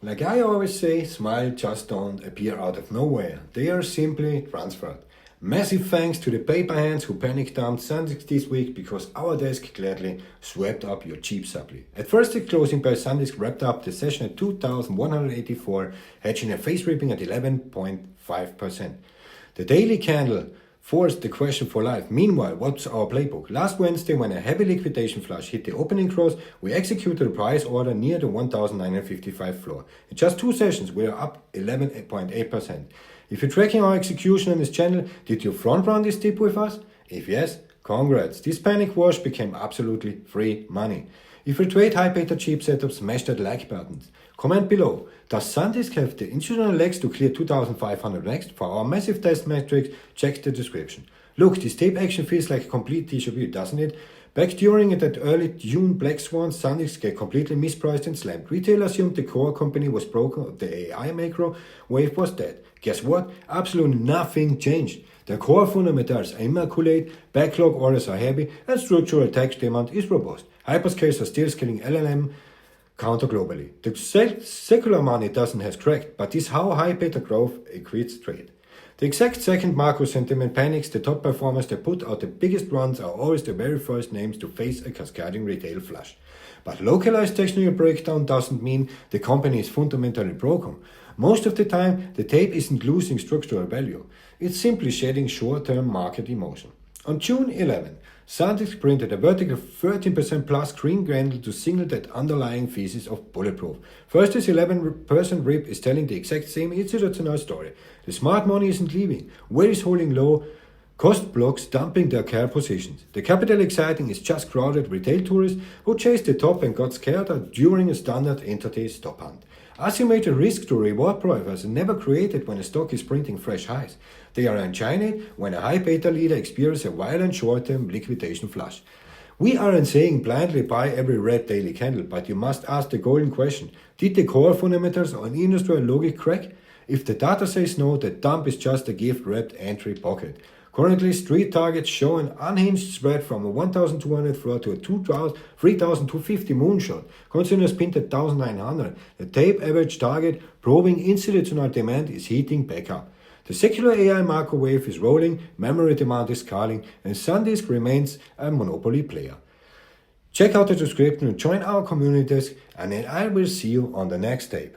Like I always say, smiles just don't appear out of nowhere. They are simply transferred. Massive thanks to the paper hands who panic dumped SanDisk this week because our desk gladly swept up your cheap supply. At first, the closing price SanDisk wrapped up the session at 2,184, hedging a face ripping at 11.5%. The daily candle forced the question for life. Meanwhile, what's our playbook? Last Wednesday, when a heavy liquidation flush hit the opening close, we executed a price order near the 1,955 floor. In just 2 sessions, we are up 11.8%. If you're tracking our execution on this channel, did you front run this dip with us? If yes, congrats. This panic wash became absolutely free money. If you trade high beta cheap setups, smash that like button. Comment below. Does SanDisk have the institutional legs to clear 2,500 next? For our massive test metrics, check the description. Look, this tape action feels like a complete déjà vu, doesn't it? Back during that early June Black Swan, SanDisk get completely mispriced and slammed. Retail assumed the core company was broken, the AI macro wave was dead. Guess what? Absolutely nothing changed. The core fundamentals are immaculate, backlog orders are heavy, and structural tech demand is robust. Hyperscalers are still scaling LLM counter globally. The secular money doesn't have cracked, but is how high beta growth equates trade. The exact second macro sentiment panics, the top performers that put out the biggest runs are always the very first names to face a cascading retail flush. But localized technical breakdown doesn't mean the company is fundamentally broken. Most of the time, the tape isn't losing structural value. It's simply shedding short-term market emotion. On June 11, SanDisk printed a vertical 13% plus green candle to signal that underlying thesis of bulletproof. First, this 11% rip is telling the exact same institutional story. The smart money isn't leaving. Where is holding low? Cost blocks dumping their care positions. The capital exciting is just crowded retail tourists who chased the top and got scared during a standard intraday stop hunt. Asymmetric risk to reward profiles are never created when a stock is printing fresh highs. They are unchained when a high beta leader experiences a violent short-term liquidation flush. We aren't saying blindly buy every red daily candle, but you must ask the golden question. Did the core fundamentals or industrial logic crack? If the data says no, the dump is just a gift-wrapped entry pocket. Currently, street targets show an unhinged spread from a 1,200 floor to a 3,250 moonshot. Consumers pinned at 1,900. The tape average target, probing institutional demand, is heating back up. The secular AI macro wave is rolling, memory demand is scaling, and SanDisk remains a monopoly player. Check out the description and join our communities, and then I will see you on the next tape.